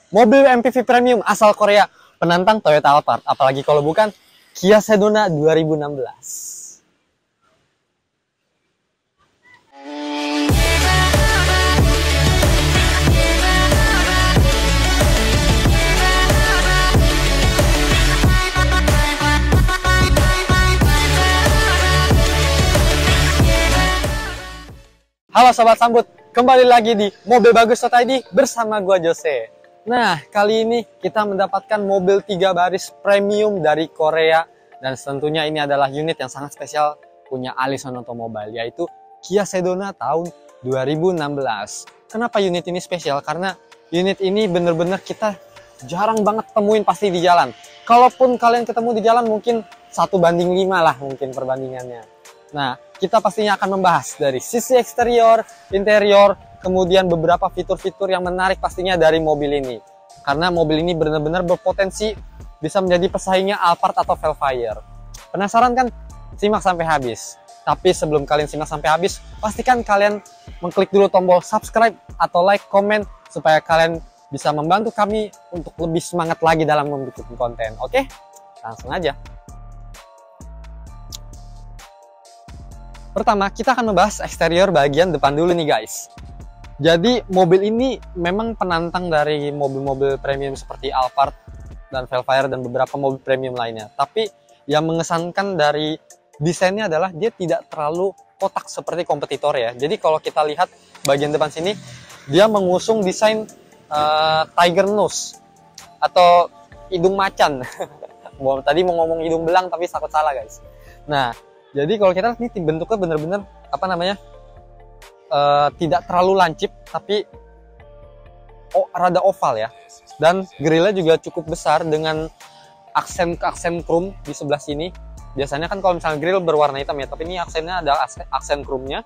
mobil MPV premium asal Korea, penantang Toyota Alphard, apalagi kalau bukan Kia Sedona 2016. Halo Sobat Sambut, kembali lagi di mobilbagus.id bersama gua Jose. Nah, kali ini kita mendapatkan mobil 3 baris premium dari Korea. Dan tentunya ini adalah unit yang sangat spesial punya Allison Automobile, yaitu Kia Sedona tahun 2016. Kenapa unit ini spesial? Karena unit ini bener-bener kita jarang banget temuin pasti di jalan. Kalaupun kalian ketemu di jalan mungkin 1:5 lah mungkin perbandingannya. Nah, kita pastinya akan membahas dari sisi eksterior, interior, kemudian beberapa fitur-fitur yang menarik pastinya dari mobil ini. Karena mobil ini benar-benar berpotensi bisa menjadi pesaingnya Alphard atau Vellfire. Penasaran kan? Simak sampai habis. Tapi sebelum kalian simak sampai habis, pastikan kalian mengklik dulu tombol subscribe atau like, komen, supaya kalian bisa membantu kami untuk lebih semangat lagi dalam membuat konten. Oke? Langsung aja. Pertama, kita akan membahas eksterior bagian depan dulu nih guys. Jadi mobil ini memang penantang dari mobil-mobil premium seperti Alphard dan Vellfire dan beberapa mobil premium lainnya. Tapi yang mengesankan dari desainnya adalah dia tidak terlalu kotak seperti kompetitor ya. Jadi kalau kita lihat bagian depan sini, dia mengusung desain tiger nose atau hidung macan. Tadi mau ngomong hidung belang tapi takut salah guys. Nah, jadi kalau kita lihat ini bentuknya bener-bener tidak terlalu lancip tapi rada oval ya. Dan grillnya juga cukup besar dengan aksen chrome di sebelah sini. Biasanya kan kalau misalnya grill berwarna hitam ya, tapi ini aksennya ada aksen chrome-nya.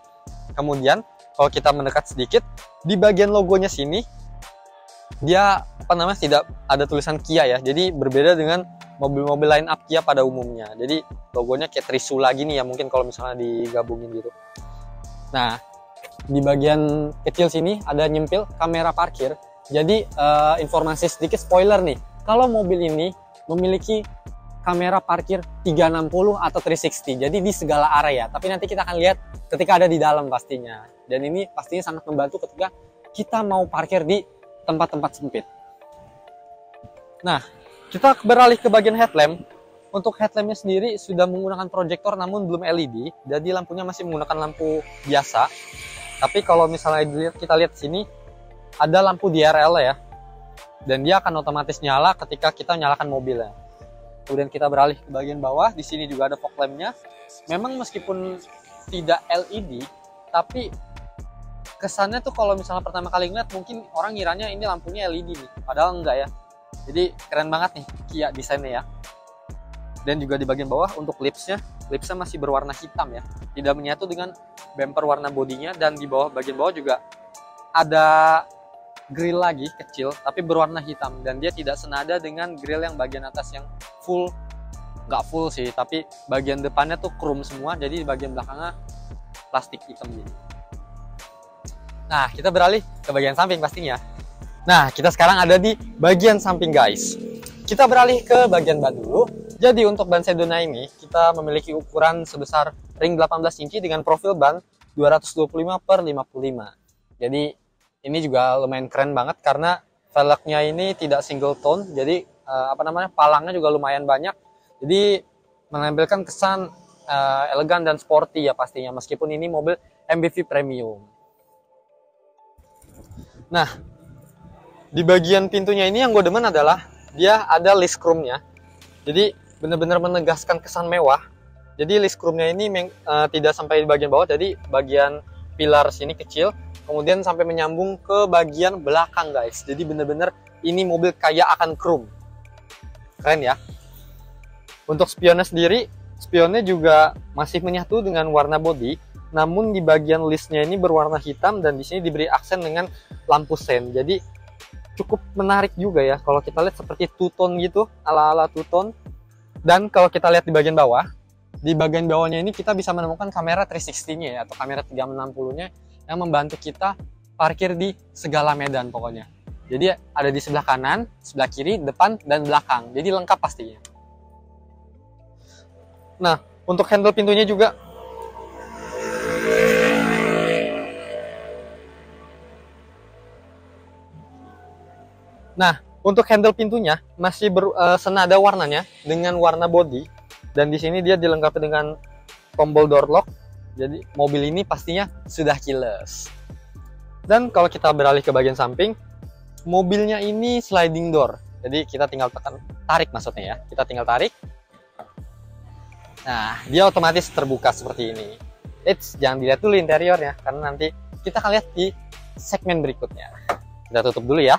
Kemudian kalau kita mendekat sedikit di bagian logonya sini dia tidak ada tulisan Kia ya. Jadi berbeda dengan mobil-mobil line up Kia pada umumnya. Jadi logonya kayak Trisula gini ya, mungkin kalau misalnya digabungin gitu. Nah, di bagian kecil sini ada nyempil kamera parkir. Jadi informasi sedikit spoiler nih. Kalau mobil ini memiliki kamera parkir 360 atau 360. Jadi di segala area. Tapi nanti kita akan lihat ketika ada di dalam pastinya. Dan ini pastinya sangat membantu ketika kita mau parkir di tempat-tempat sempit. Nah, kita beralih ke bagian headlamp. Untuk headlampnya sendiri sudah menggunakan proyektor namun belum LED. Jadi lampunya masih menggunakan lampu biasa. Tapi kalau misalnya kita lihat sini ada lampu DRL ya. Dan dia akan otomatis nyala ketika kita nyalakan mobilnya. Kemudian kita beralih ke bagian bawah. Di sini juga ada fog lamp-nya. Memang meskipun tidak LED, tapi kesannya tuh kalau misalnya pertama kali ngeliat mungkin orang ngiranya ini lampunya LED nih. Padahal enggak ya. Jadi keren banget nih Kia desainnya ya. Dan juga di bagian bawah untuk lipsnya masih berwarna hitam ya. Tidak menyatu dengan bumper warna bodinya. Dan di bagian bawah juga ada grill lagi kecil tapi berwarna hitam. Dan dia tidak senada dengan grill yang bagian atas yang full. Nggak full sih, tapi bagian depannya tuh chrome semua. Jadi di bagian belakangnya plastik hitam gitu. Nah, kita beralih ke bagian samping pastinya. Nah, kita sekarang ada di bagian samping guys. Kita beralih ke bagian ban dulu. Jadi untuk ban Sedona ini kita memiliki ukuran sebesar ring 18 inci dengan profil ban 225/55. Jadi ini juga lumayan keren banget karena velgnya ini tidak single tone. Jadi palangnya juga lumayan banyak. Jadi menampilkan kesan elegan dan sporty ya pastinya meskipun ini mobil MPV premium. Nah, di bagian pintunya ini yang gue demen adalah dia ada list chrome-nya. Jadi benar-benar menegaskan kesan mewah. Jadi list chrome-nya ini tidak sampai di bagian bawah, jadi bagian pilar sini kecil, kemudian sampai menyambung ke bagian belakang guys. Jadi benar-benar ini mobil kaya akan chrome. Keren ya. Untuk spionnya sendiri, spionnya juga masih menyatu dengan warna body, namun di bagian listnya ini berwarna hitam dan di sini diberi aksen dengan lampu sen. Jadi cukup menarik juga ya kalau kita lihat seperti two-tone gitu, ala-ala two-tone. Dan kalau kita lihat di bagian bawah, di bagian bawahnya ini kita bisa menemukan kamera 360-nya ya, atau kamera 360-nya yang membantu kita parkir di segala medan pokoknya. Jadi ada di sebelah kanan, sebelah kiri, depan, dan belakang. Jadi lengkap pastinya. Nah, untuk handle pintunya juga. Nah, untuk handle pintunya masih senada warnanya dengan warna body. Dan di sini dia dilengkapi dengan tombol door lock. Jadi mobil ini pastinya sudah keyless. Dan kalau kita beralih ke bagian samping, mobilnya ini sliding door. Jadi kita tinggal tarik maksudnya ya. Kita tinggal tarik. Nah, dia otomatis terbuka seperti ini. Jangan dilihat dulu interiornya, karena nanti kita akan lihat di segmen berikutnya. Kita tutup dulu ya.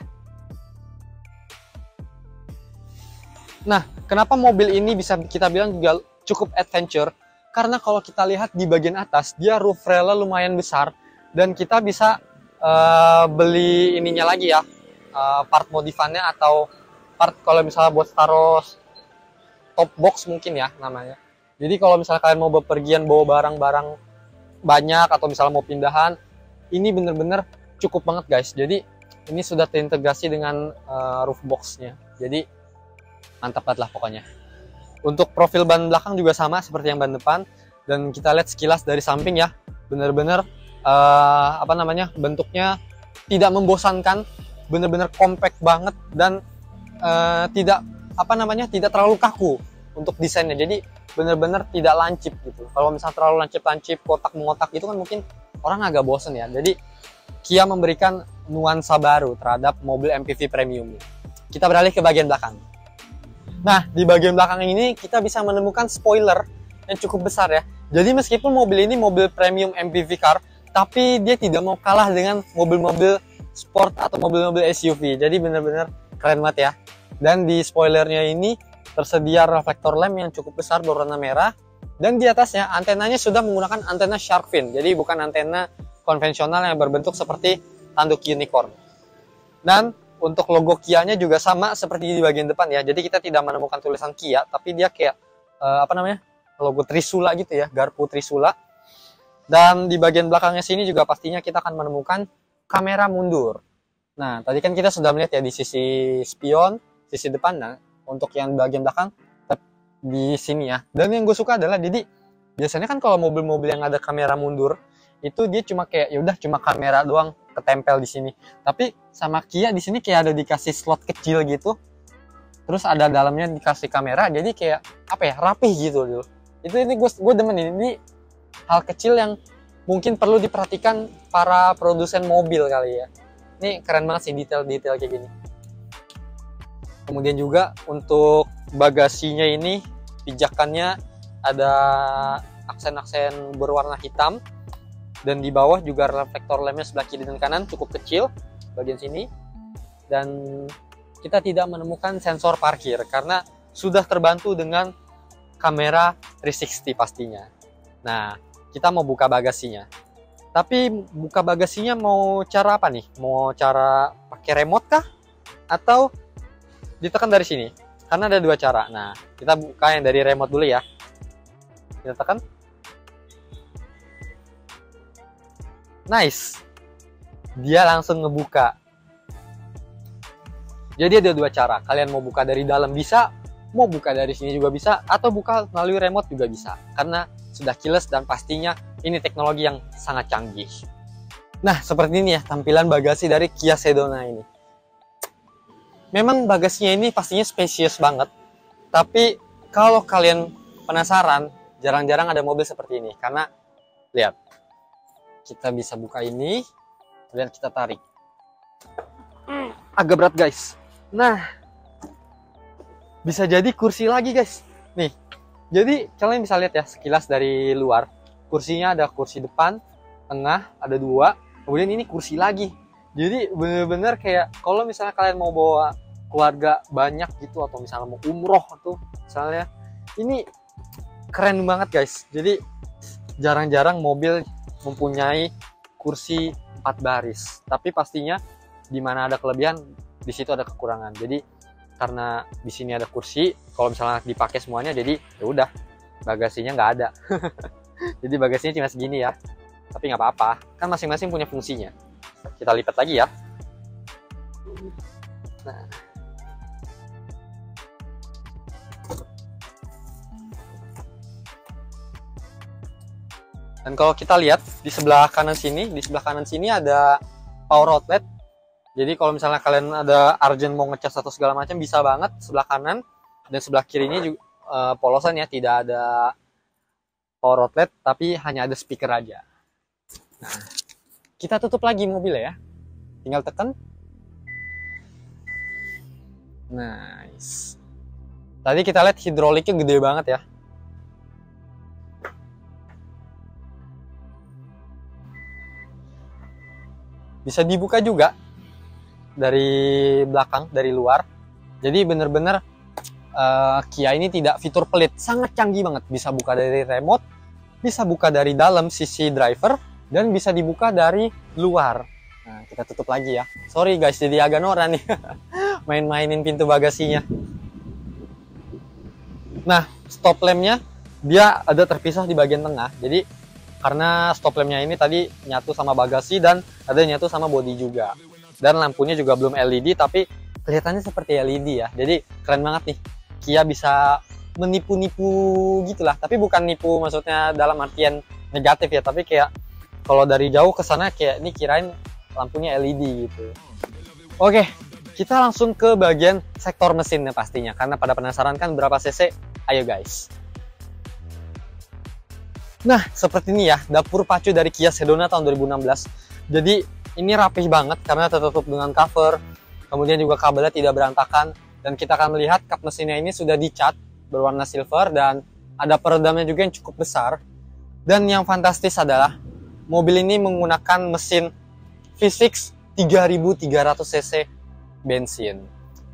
Nah, kenapa mobil ini bisa kita bilang juga cukup adventure? Karena kalau kita lihat di bagian atas, dia roof railnya lumayan besar. Dan kita bisa beli ininya lagi ya, part modifannya atau part kalau misalnya buat taruh top box mungkin ya namanya. Jadi kalau misalnya kalian mau bepergian bawa barang-barang banyak atau misalnya mau pindahan, ini bener-bener cukup banget guys. Jadi ini sudah terintegrasi dengan roof boxnya. Jadi mantap banget lah pokoknya. Untuk profil ban belakang juga sama seperti yang ban depan. Dan kita lihat sekilas dari samping ya, bener-bener bentuknya tidak membosankan, bener-bener compact banget dan tidak terlalu kaku untuk desainnya. Jadi bener-bener tidak lancip gitu. Kalau misalnya terlalu lancip-lancip, kotak-mengotak itu kan mungkin orang agak bosen ya. Jadi Kia memberikan nuansa baru terhadap mobil MPV premium. Kita beralih ke bagian belakang. Nah, di bagian belakang ini kita bisa menemukan spoiler yang cukup besar ya. Jadi meskipun mobil ini mobil premium MPV car, tapi dia tidak mau kalah dengan mobil-mobil sport atau mobil-mobil SUV. Jadi benar-benar keren banget ya. Dan di spoilernya ini tersedia reflektor lamp yang cukup besar berwarna merah. Dan di atasnya antenanya sudah menggunakan antena shark fin. Jadi bukan antena konvensional yang berbentuk seperti tanduk unicorn. Dan untuk logo Kia-nya juga sama seperti di bagian depan ya. Jadi kita tidak menemukan tulisan Kia, tapi dia kayak logo Trisula gitu ya, garpu Trisula. Dan di bagian belakangnya sini juga pastinya kita akan menemukan kamera mundur. Nah, tadi kan kita sudah melihat ya di sisi spion, sisi depan. Nah, untuk yang bagian belakang di sini ya. Dan yang gue suka adalah jadi biasanya kan kalau mobil-mobil yang ada kamera mundur itu dia cuma kayak yaudah cuma kamera doang ketempel di sini. Tapi sama Kia di sini kayak ada dikasih slot kecil gitu. Terus ada dalamnya dikasih kamera, jadi kayak rapih gitu dulu. Ini gue demen ini hal kecil yang mungkin perlu diperhatikan para produsen mobil kali ya. Ini keren banget sih detail-detail kayak gini. Kemudian juga untuk bagasinya ini pijakannya ada aksen-aksen berwarna hitam. Dan di bawah juga reflektor lampnya sebelah kiri dan kanan cukup kecil bagian sini. Dan kita tidak menemukan sensor parkir karena sudah terbantu dengan kamera 360 pastinya. Nah, kita mau buka bagasinya. Tapi buka bagasinya mau cara apa nih? Mau cara pakai remote kah? Atau ditekan dari sini? Karena ada dua cara. Nah, kita buka yang dari remote dulu ya. Kita tekan. Nice, dia langsung ngebuka. Jadi ada dua cara. Kalian mau buka dari dalam bisa, mau buka dari sini juga bisa, atau buka melalui remote juga bisa. Karena sudah keyless dan pastinya ini teknologi yang sangat canggih. Nah, seperti ini ya tampilan bagasi dari Kia Sedona ini. Memang bagasinya ini pastinya spacious banget. Tapi kalau kalian penasaran, jarang-jarang ada mobil seperti ini. Karena lihat, kita bisa buka ini, kemudian kita tarik. Agak berat guys. Nah, bisa jadi kursi lagi guys. Nih, jadi kalian bisa lihat ya sekilas dari luar. Kursinya ada kursi depan, tengah, ada dua. Kemudian ini kursi lagi. Jadi bener-bener kayak kalau misalnya kalian mau bawa keluarga banyak gitu, atau misalnya mau umroh tuh misalnya, ini keren banget guys. Jadi jarang-jarang mobil mempunyai kursi 4 baris, tapi pastinya di mana ada kelebihan di situ ada kekurangan. Jadi karena di sini ada kursi, kalau misalnya dipakai semuanya, jadi ya udah bagasinya nggak ada. Jadi bagasinya cuma segini ya, tapi nggak apa-apa, kan masing-masing punya fungsinya. Kita lipat lagi ya. Nah, dan kalau kita lihat di sebelah kanan sini ada power outlet. Jadi kalau misalnya kalian ada urgent mau ngecas atau segala macam bisa banget sebelah kanan, dan sebelah kirinya juga polosan ya, tidak ada power outlet tapi hanya ada speaker aja. Nah, kita tutup lagi mobilnya ya. Tinggal tekan. Nice. Tadi kita lihat hidroliknya gede banget ya. Bisa dibuka juga dari belakang, dari luar. Jadi bener-bener Kia ini tidak fitur pelit, sangat canggih banget. Bisa buka dari remote, bisa buka dari dalam sisi driver, dan bisa dibuka dari luar. Nah, kita tutup lagi ya. Sorry guys, jadi agak norak nih main-mainin pintu bagasinya. Nah, stop lampnya dia ada terpisah di bagian tengah. Jadi karena stop lampnya ini tadi nyatu sama bagasi dan ada nyatu sama bodi juga. Dan lampunya juga belum LED tapi kelihatannya seperti LED ya. Jadi keren banget nih. Kia bisa menipu-nipu gitulah. Tapi bukan nipu maksudnya dalam artian negatif ya, tapi kayak kalau dari jauh ke sana kayak ini kirain lampunya LED gitu. Oke, kita langsung ke bagian sektor mesinnya pastinya, karena pada penasaran kan berapa cc? Ayo guys. Nah, seperti ini ya, dapur pacu dari Kia Sedona tahun 2016. Jadi, ini rapih banget karena tertutup dengan cover. Kemudian juga kabelnya tidak berantakan. Dan kita akan melihat kap mesinnya ini sudah dicat berwarna silver dan ada peredamnya juga yang cukup besar. Dan yang fantastis adalah mobil ini menggunakan mesin V6 3300 cc bensin.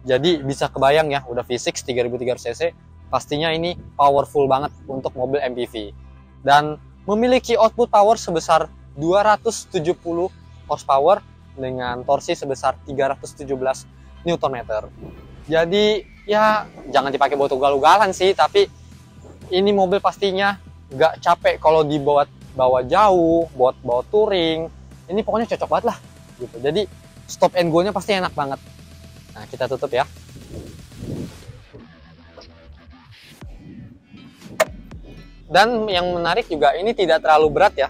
Jadi bisa kebayang ya, udah V6 3300 cc, pastinya ini powerful banget untuk mobil MPV. Dan memiliki output power sebesar 270 horsepower dengan torsi sebesar 317 Nm. Jadi ya jangan dipakai buat ugal-ugalan sih, tapi ini mobil pastinya nggak capek kalau dibawa jauh, buat bawa touring. Ini pokoknya cocok banget lah gitu. Jadi stop and go-nya pasti enak banget. Nah, kita tutup ya. Dan yang menarik juga ini tidak terlalu berat ya.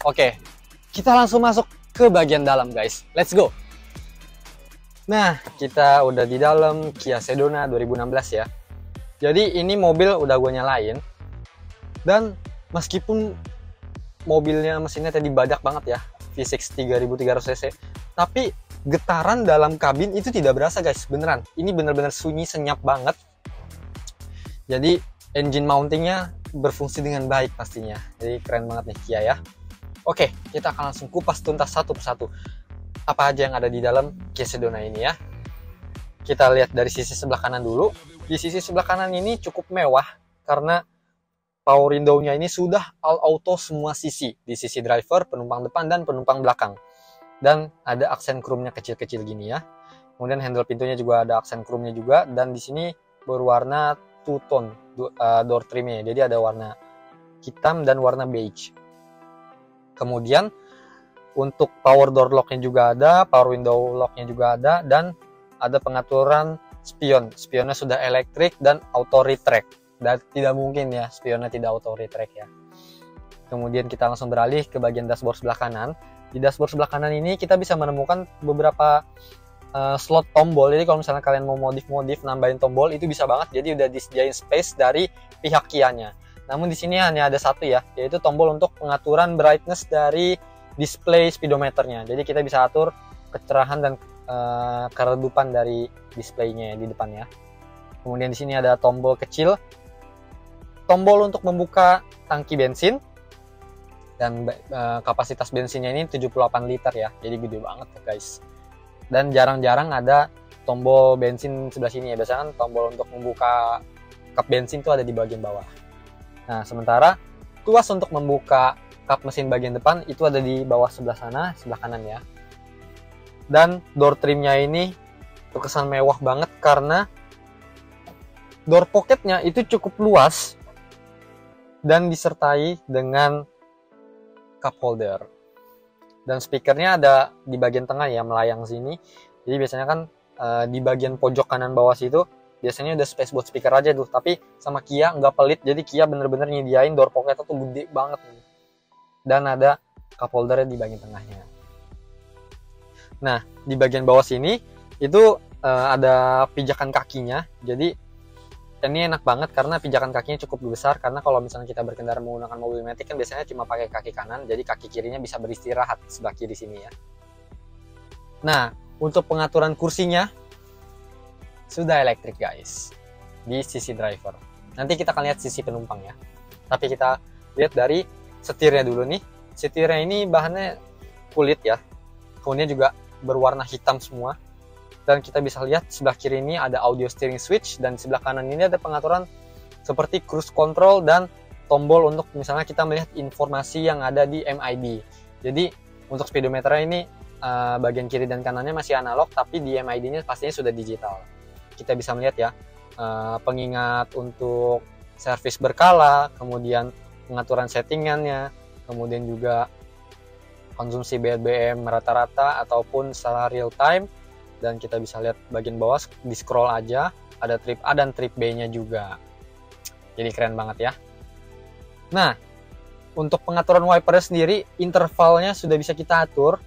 Oke, kita langsung masuk ke bagian dalam guys. Let's go. Nah, kita udah di dalam Kia Sedona 2016 ya. Jadi ini mobil udah gue nyalain. Dan meskipun mobilnya mesinnya tadi badak banget ya, V6 3300 cc, tapi getaran dalam kabin itu tidak berasa guys, beneran. Ini bener-bener sunyi, senyap banget. Jadi engine mountingnya berfungsi dengan baik pastinya. Jadi keren banget nih Kia ya. Oke, kita akan langsung kupas tuntas satu persatu apa aja yang ada di dalam Kia Sedona ini ya. Kita lihat dari sisi sebelah kanan dulu. Di sisi sebelah kanan ini cukup mewah karena power window-nya ini sudah all auto semua sisi. Di sisi driver, penumpang depan, dan penumpang belakang. Dan ada aksen chrome-nya kecil-kecil gini ya. Kemudian handle pintunya juga ada aksen chrome-nya juga. Dan di sini berwarna two tone door trim-nya. Jadi ada warna hitam dan warna beige. Kemudian untuk power door lock-nya juga ada, power window lock-nya juga ada, dan ada pengaturan spion. Spionnya sudah elektrik dan auto retract. Dan tidak mungkin ya spionnya tidak auto retract ya. Kemudian kita langsung beralih ke bagian dashboard sebelah kanan. Di dashboard sebelah kanan ini kita bisa menemukan beberapa slot tombol. Jadi kalau misalnya kalian mau modif nambahin tombol itu bisa banget. Jadi udah disediain space dari pihak Kia-nya. Namun di sini hanya ada satu ya, yaitu tombol untuk pengaturan brightness dari display speedometernya. Jadi kita bisa atur kecerahan dan keredupan dari displaynya di depan ya. Kemudian di sini ada tombol kecil, tombol untuk membuka tangki bensin, dan kapasitas bensinnya ini 78 liter ya. Jadi gede banget guys. Dan jarang-jarang ada tombol bensin sebelah sini ya. Biasanya kan tombol untuk membuka kap bensin itu ada di bagian bawah. Nah, sementara tuas untuk membuka kap mesin bagian depan itu ada di bawah sebelah sana, sebelah kanan ya. Dan door trimnya ini terkesan mewah banget karena door pocketnya itu cukup luas dan disertai dengan cup holder. Dan speakernya ada di bagian tengah ya, melayang sini. Jadi biasanya kan di bagian pojok kanan bawah situ biasanya ada space buat speaker aja tuh. Tapi sama Kia nggak pelit, jadi Kia bener-bener nyediain door pocket tuh gede banget nih. Dan ada cup holdernya di bagian tengahnya. Nah, di bagian bawah sini itu ada pijakan kakinya. Jadi ini enak banget karena pijakan kakinya cukup besar, karena kalau misalnya kita berkendara menggunakan mobil matic kan biasanya cuma pakai kaki kanan, jadi kaki kirinya bisa beristirahat sebelah kiri sini ya. Nah, untuk pengaturan kursinya sudah elektrik guys di sisi driver. Nanti kita akan lihat sisi penumpang ya. Tapi kita lihat dari setirnya dulu nih. Setirnya ini bahannya kulit ya. Kemudian juga berwarna hitam semua. Dan kita bisa lihat sebelah kiri ini ada audio steering switch, dan sebelah kanan ini ada pengaturan seperti cruise control dan tombol untuk misalnya kita melihat informasi yang ada di MID. Jadi untuk speedometernya ini bagian kiri dan kanannya masih analog, tapi di MID-nya pastinya sudah digital. Kita bisa melihat ya pengingat untuk servis berkala, kemudian pengaturan settingannya, kemudian juga konsumsi BBM rata-rata ataupun secara real time. Dan kita bisa lihat bagian bawah, di scroll aja ada trip A dan trip B-nya juga. Jadi keren banget ya. Nah, untuk pengaturan wipernya sendiri, intervalnya sudah bisa kita atur.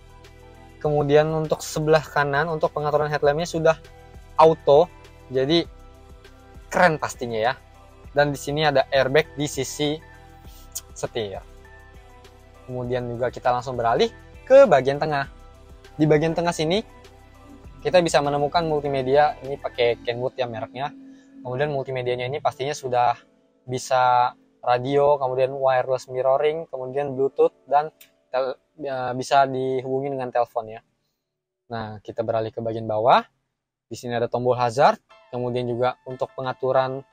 Kemudian untuk sebelah kanan, untuk pengaturan headlampnya sudah auto. Jadi keren pastinya ya. Dan di sini ada airbag di sisi setir. Kemudian juga kita langsung beralih ke bagian tengah. Di bagian tengah sini kita bisa menemukan multimedia, ini pakai Kenwood ya mereknya. Kemudian multimedianya ini pastinya sudah bisa radio, kemudian wireless mirroring, kemudian Bluetooth, dan bisa dihubungi dengan telepon ya. Nah, kita beralih ke bagian bawah. Di sini ada tombol hazard, kemudian juga untuk pengaturan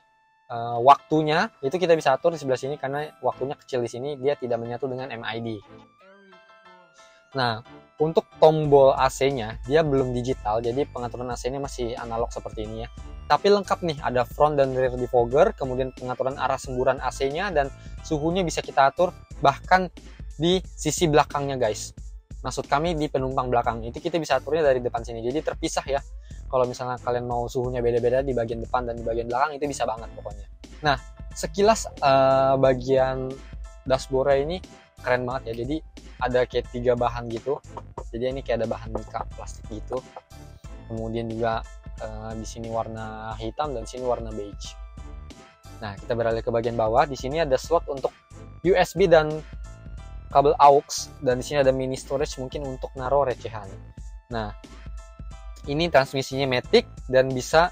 waktunya itu kita bisa atur di sebelah sini, karena waktunya kecil di sini, dia tidak menyatu dengan MID. Nah, untuk tombol AC-nya dia belum digital, jadi pengaturan AC-nya masih analog seperti ini ya. Tapi lengkap nih, ada front dan rear defogger, kemudian pengaturan arah semburan AC-nya, dan suhunya bisa kita atur bahkan di sisi belakangnya guys. Maksud kami di penumpang belakang, itu kita bisa aturnya dari depan sini, jadi terpisah ya. Kalau misalnya kalian mau suhunya beda-beda di bagian depan dan di bagian belakang, itu bisa banget pokoknya. Nah, sekilas bagian dashboard ini keren banget ya. Jadi ada kayak 3 bahan gitu. Jadi ini kayak ada bahan mica plastik gitu. Kemudian juga di sini warna hitam dan sini warna beige. Nah, kita beralih ke bagian bawah. Di sini ada slot untuk USB dan kabel aux, dan di sini ada mini storage mungkin untuk naruh recehan. Nah, ini transmisinya matic dan bisa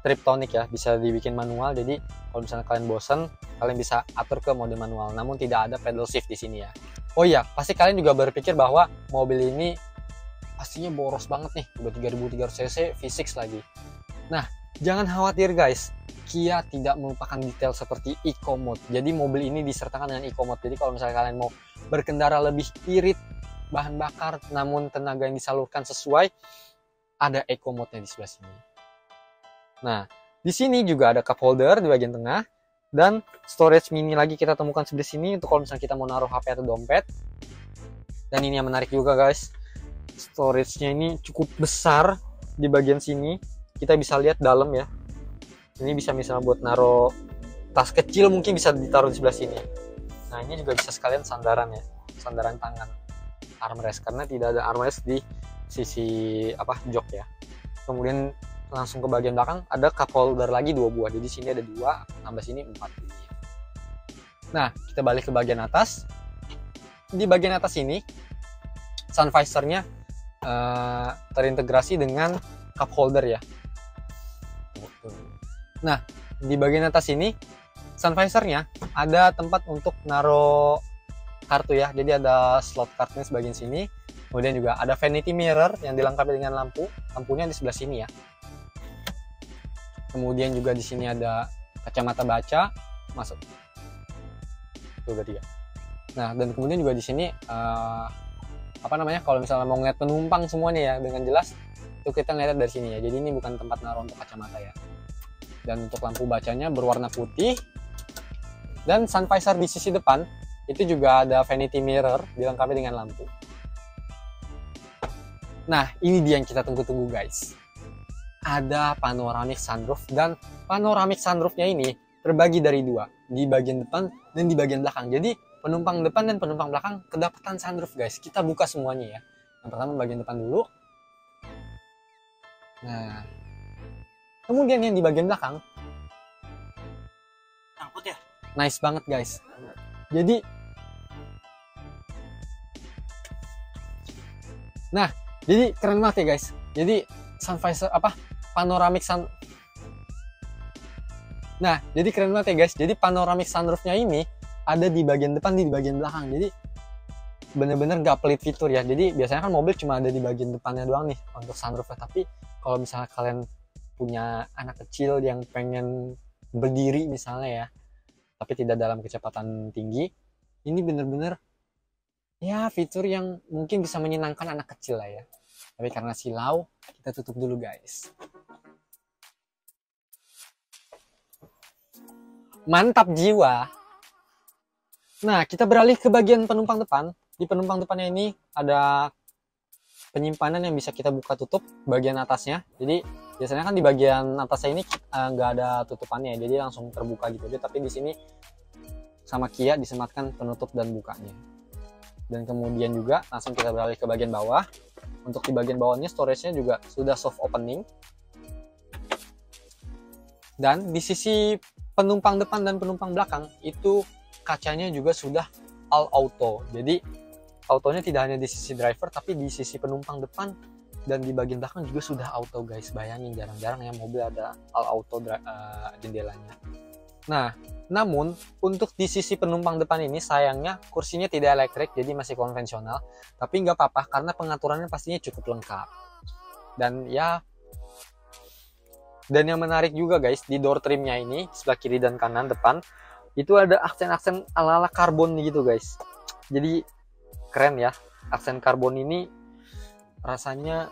triptonic ya, bisa dibikin manual. Jadi kalau misalnya kalian bosan, kalian bisa atur ke mode manual. Namun tidak ada pedal shift di sini ya. Oh iya, pasti kalian juga berpikir bahwa mobil ini pastinya boros banget nih, udah 3300 cc V6 lagi. Nah, jangan khawatir guys, Kia tidak melupakan detail seperti Eco Mode. Jadi mobil ini disertakan dengan Eco Mode. Jadi kalau misalnya kalian mau berkendara lebih irit bahan bakar, namun tenaga yang disalurkan sesuai, ada Eco Mode-nya di sebelah sini. Nah, di sini juga ada cup holder di bagian tengah, dan storage mini lagi kita temukan sebelah sini untuk kalau misalnya kita mau naruh HP atau dompet. Dan ini yang menarik juga guys, storage-nya ini cukup besar di bagian sini. Kita bisa lihat dalam ya. Ini bisa misalnya buat naruh tas kecil, mungkin bisa ditaruh di sebelah sini. Nah, ini juga bisa sekalian sandaran ya, sandaran tangan, armrest, karena tidak ada armrest di sisi jok ya. Kemudian langsung ke bagian belakang ada cup holder lagi 2 buah. Jadi sini ada 2, tambah sini 4. Nah, kita balik ke bagian atas. Di bagian atas ini sun visor-nya terintegrasi dengan cup holder ya. Nah, di bagian atas ini sun visor-nya ada tempat untuk naruh kartu ya. Jadi ada slot kartunya sebagian sini. Kemudian juga ada vanity mirror yang dilengkapi dengan lampu. Lampunya di sebelah sini ya. Kemudian juga di sini ada kacamata baca masuk. Itu udah 3. Nah, dan kemudian juga di sini kalau misalnya mau ngeliat penumpang semuanya ya dengan jelas, itu kita ngeliat dari sini ya. Jadi ini bukan tempat naruh untuk kacamata ya. Dan untuk lampu bacanya berwarna putih. Dan sun visor di sisi depan itu juga ada vanity mirror dilengkapi dengan lampu. Nah, ini dia yang kita tunggu-tunggu guys. Ada panoramic sunroof, dan panoramic sunroofnya ini terbagi dari dua, di bagian depan dan di bagian belakang. Jadi penumpang depan dan penumpang belakang kedapatan sunroof guys. Kita buka semuanya ya. Yang pertama bagian depan dulu. Nah, kemudian yang di bagian belakang. Angkut ya? Nice banget guys. Jadi, nah, jadi keren banget ya guys. Jadi sun visor panoramic sun. Nah, jadi keren banget ya guys. Jadi panoramic sunroofnya ini ada di bagian depan, di bagian belakang. Jadi bener-bener gak pelit fitur ya. Jadi biasanya kan mobil cuma ada di bagian depannya doang nih untuk sunroofnya. Tapi kalau misalnya kalian punya anak kecil yang pengen berdiri misalnya ya, tapi tidak dalam kecepatan tinggi, ini bener-bener ya fitur yang mungkin bisa menyenangkan anak kecil lah ya. Tapi karena silau, kita tutup dulu guys. Mantap jiwa. Nah, kita beralih ke bagian penumpang depan. Di penumpang depannya ini ada penyimpanan yang bisa kita buka tutup bagian atasnya. Jadi biasanya kan di bagian atasnya ini nggak ada tutupannya, jadi langsung terbuka gitu aja. Tapi di sini sama Kia disematkan penutup dan bukanya. Dan kemudian juga langsung kita beralih ke bagian bawah. Untuk di bagian bawahnya storage-nya juga sudah soft opening. Dan di sisi penumpang depan dan penumpang belakang itu kacanya juga sudah all auto. Jadi autonya tidak hanya di sisi driver tapi di sisi penumpang depan dan di bagian belakang juga sudah auto guys. Bayangin, jarang-jarang ya mobil ada all auto jendelanya. Nah, namun untuk di sisi penumpang depan ini sayangnya kursinya tidak elektrik, jadi masih konvensional. Tapi nggak apa-apa karena pengaturannya pastinya cukup lengkap. Dan ya, dan yang menarik juga guys, di door trimnya ini sebelah kiri dan kanan depan itu ada aksen-aksen ala-ala karbon gitu guys. Jadi keren ya, aksen karbon ini rasanya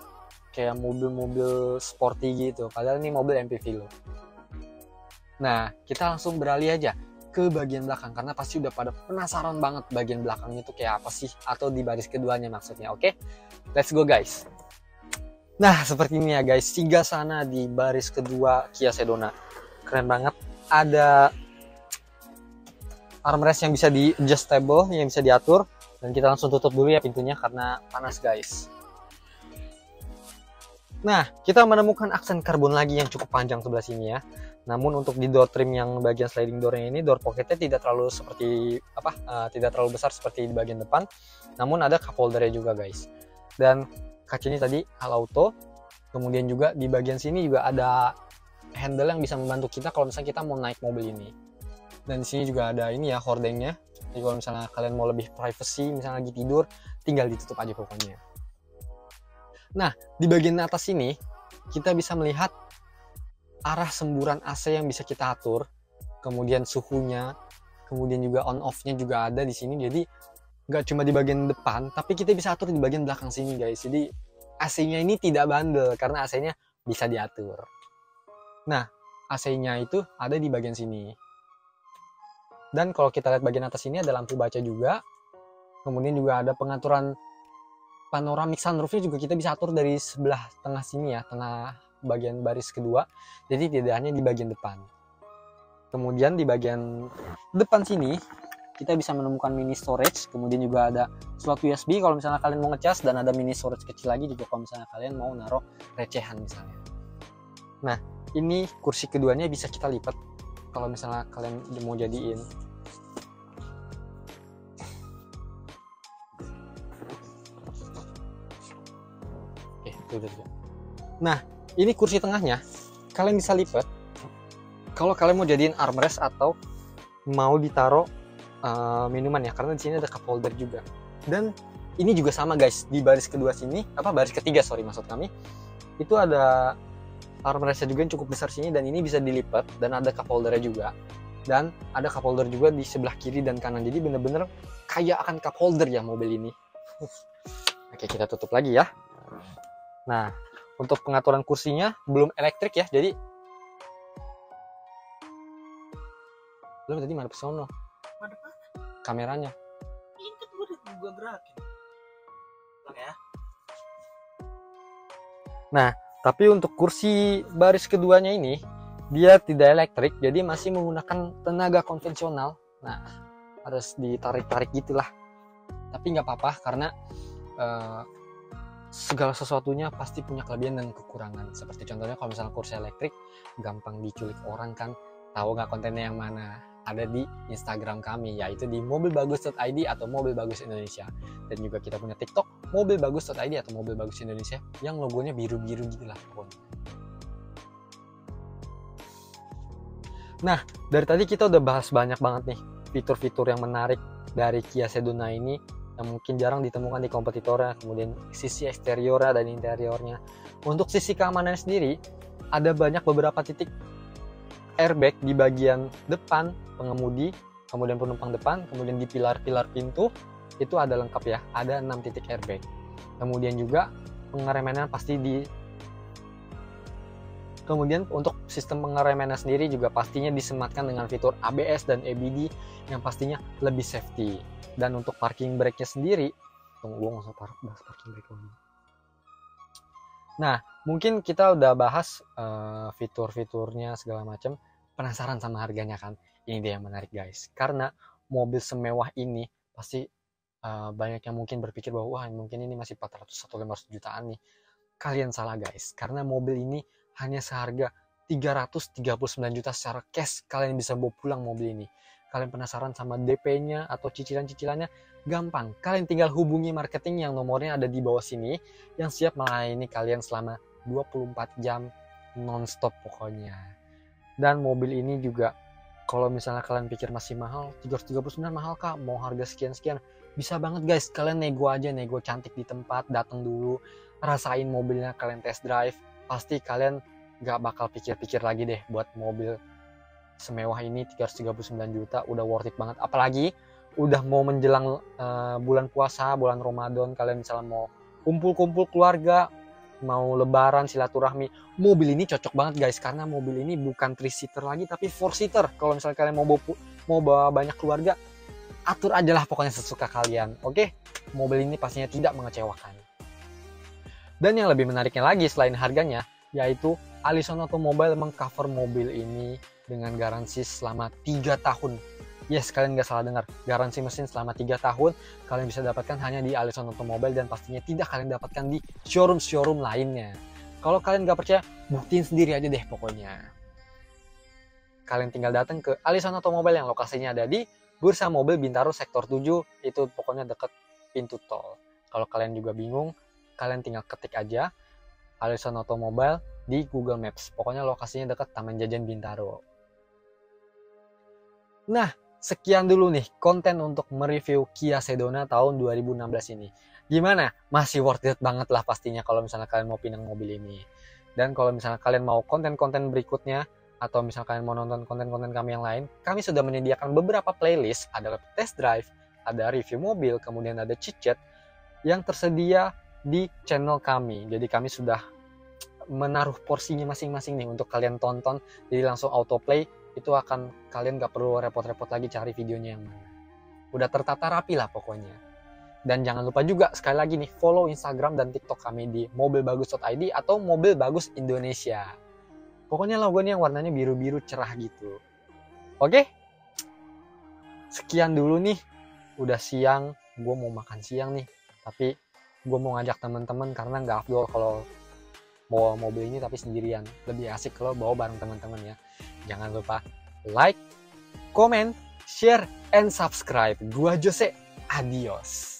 kayak mobil-mobil sporty gitu, padahal ini mobil MPV loh. Nah, kita langsung beralih aja ke bagian belakang karena pasti udah pada penasaran banget bagian belakangnya tuh kayak apa sih, atau di baris keduanya maksudnya. Oke, let's go guys. Nah, seperti ini ya guys, singgah sana di baris kedua Kia Sedona. Keren banget. Ada armrest yang bisa di adjustable, yang bisa diatur. Dan kita langsung tutup dulu ya pintunya karena panas guys. Nah, kita menemukan aksen karbon lagi yang cukup panjang sebelah sini ya. Namun untuk di door trim yang bagian sliding doornya ini, door pocketnya tidak terlalu seperti tidak terlalu besar seperti di bagian depan. Namun ada cup holdernya juga guys. Dan kacanya tadi all auto. Kemudian juga di bagian sini juga ada handle yang bisa membantu kita kalau misalnya kita mau naik mobil ini. Dan di sini juga ada ini ya, hordengnya. Jadi kalau misalnya kalian mau lebih privacy, misalnya lagi tidur, tinggal ditutup aja pokoknya. Nah, di bagian atas sini kita bisa melihat arah semburan AC yang bisa kita atur, kemudian suhunya, kemudian juga on off-nya juga ada di sini. Jadi nggak cuma di bagian depan, tapi kita bisa atur di bagian belakang sini guys. Jadi AC-nya ini tidak bandel karena AC-nya bisa diatur. Nah, AC-nya itu ada di bagian sini. Dan kalau kita lihat bagian atas ini ada lampu baca juga. Kemudian juga ada pengaturan panoramic sunroofnya juga kita bisa atur dari sebelah tengah sini ya, tengah bagian baris kedua. Jadi tidak hanya di bagian depan. Kemudian di bagian depan sini kita bisa menemukan mini storage, kemudian juga ada slot USB kalau misalnya kalian mau ngecas, dan ada mini storage kecil lagi juga kalau misalnya kalian mau naruh recehan misalnya. Nah, ini kursi keduanya bisa kita lipat kalau misalnya kalian mau jadiin. Oke, tuh. Nah, ini kursi tengahnya kalian bisa lipat kalau kalian mau jadiin armrest atau mau ditaruh minuman ya, karena di sini ada cup holder juga. Dan ini juga sama guys, di baris kedua sini, baris ketiga maksud kami, itu ada armrestnya juga yang cukup besar sini, dan ini bisa dilipat dan ada cup holdernya juga. Dan ada cup holder juga di sebelah kiri dan kanan, jadi bener-bener kayak akan cup holder ya mobil ini. Oke, kita tutup lagi ya. Nah, untuk pengaturan kursinya belum elektrik ya, jadi belum. Tadi mana pesono? Kameranya. Ini kan gue gerakin. Oke ya. Nah, tapi untuk kursi baris keduanya ini, dia tidak elektrik, jadi masih menggunakan tenaga konvensional. Nah, harus ditarik-tarik gitulah. Tapi nggak apa-apa, karena segala sesuatunya pasti punya kelebihan dan kekurangan. Seperti contohnya kalau misalnya kursi elektrik, gampang diculik orang kan. Tahu nggak kontennya yang mana? Ada di Instagram kami, yaitu di mobilbagus.id atau Mobil Bagus Indonesia. Dan juga kita punya TikTok, mobilbagus.id atau Mobil Bagus Indonesia, yang logonya biru-biru gitu lah pokoknya. Nah, dari tadi kita udah bahas banyak banget nih fitur-fitur yang menarik dari Kia Sedona ini, yang mungkin jarang ditemukan di kompetitornya. Kemudian sisi eksteriornya dan interiornya. Untuk sisi keamanan sendiri, ada banyak beberapa titik airbag di bagian depan pengemudi, kemudian penumpang depan, kemudian di pilar-pilar pintu itu ada lengkap ya, ada 6 titik airbag. Kemudian juga pengeremannya pasti kemudian untuk sistem pengeremannya sendiri juga pastinya disematkan dengan fitur ABS dan EBD yang pastinya lebih safety. Dan untuk parking brake-nya sendiri, tunggu gue nggak usah bahas parking brake lagi. Nah, mungkin kita udah bahas fitur-fiturnya segala macam. Penasaran sama harganya kan? Ini dia yang menarik guys. Karena mobil semewah ini pasti banyak yang mungkin berpikir bahwa wah mungkin ini masih 400 atau 500 jutaan nih. Kalian salah guys. Karena mobil ini hanya seharga 339 juta secara cash. Kalian bisa bawa pulang mobil ini. Kalian penasaran sama DP-nya atau cicilan-cicilannya? Gampang. Kalian tinggal hubungi marketing yang nomornya ada di bawah sini, yang siap melayani kalian selama 24 jam non-stop pokoknya. Dan mobil ini juga kalau misalnya kalian pikir masih mahal, 339 mahal kak, mau harga sekian-sekian, bisa banget guys. Kalian nego aja, nego cantik di tempat, datang dulu, rasain mobilnya, kalian test drive. Pasti kalian gak bakal pikir-pikir lagi deh buat mobil semewah ini. 339 juta udah worth it banget. Apalagi udah mau menjelang bulan puasa, bulan Ramadan, kalian misalnya mau kumpul-kumpul keluarga, mau lebaran, silaturahmi, mobil ini cocok banget guys. Karena mobil ini bukan 3-seater lagi tapi 4-seater. Kalau misalnya kalian mau bawa banyak keluarga, atur aja lah pokoknya sesuka kalian. Oke, mobil ini pastinya tidak mengecewakan. Dan yang lebih menariknya lagi selain harganya, yaitu Allison Automobile mengcover mobil ini dengan garansi selama 3 tahun. Yes, kalian nggak salah dengar. Garansi mesin selama 3 tahun kalian bisa dapatkan hanya di Allison Automobile dan pastinya tidak kalian dapatkan di showroom-showroom lainnya. Kalau kalian nggak percaya, buktiin sendiri aja deh pokoknya. Kalian tinggal datang ke Allison Automobile yang lokasinya ada di Bursa Mobil Bintaro Sektor 7, itu pokoknya deket pintu tol. Kalau kalian juga bingung, kalian tinggal ketik aja Allison Automobile di Google Maps. Pokoknya lokasinya dekat Taman Jajan Bintaro. Nah, sekian dulu nih konten untuk mereview Kia Sedona tahun 2016 ini. Gimana? Masih worth it banget lah pastinya kalau misalnya kalian mau pinang mobil ini. Dan kalau misalnya kalian mau konten-konten berikutnya, atau misalnya kalian mau nonton konten-konten kami yang lain, kami sudah menyediakan beberapa playlist. Ada test drive, ada review mobil, kemudian ada chit-chat yang tersedia di channel kami. Jadi kami sudah menaruh porsinya masing-masing nih untuk kalian tonton. Jadi langsung autoplay. Itu akan kalian gak perlu repot-repot lagi cari videonya yang mana. Udah tertata rapi lah pokoknya. Dan jangan lupa juga sekali lagi nih follow Instagram dan TikTok kami di mobilbagus.id atau Mobil Bagus Indonesia. Pokoknya logonya yang warnanya biru-biru cerah gitu. Oke? Sekian dulu nih. Udah siang, gue mau makan siang nih. Tapi gue mau ngajak teman-teman karena gak afdol kalau bawa mobil ini tapi sendirian. Lebih asik kalau bawa bareng teman-teman ya. Jangan lupa like, comment, share, and subscribe. Gua Jose, adios.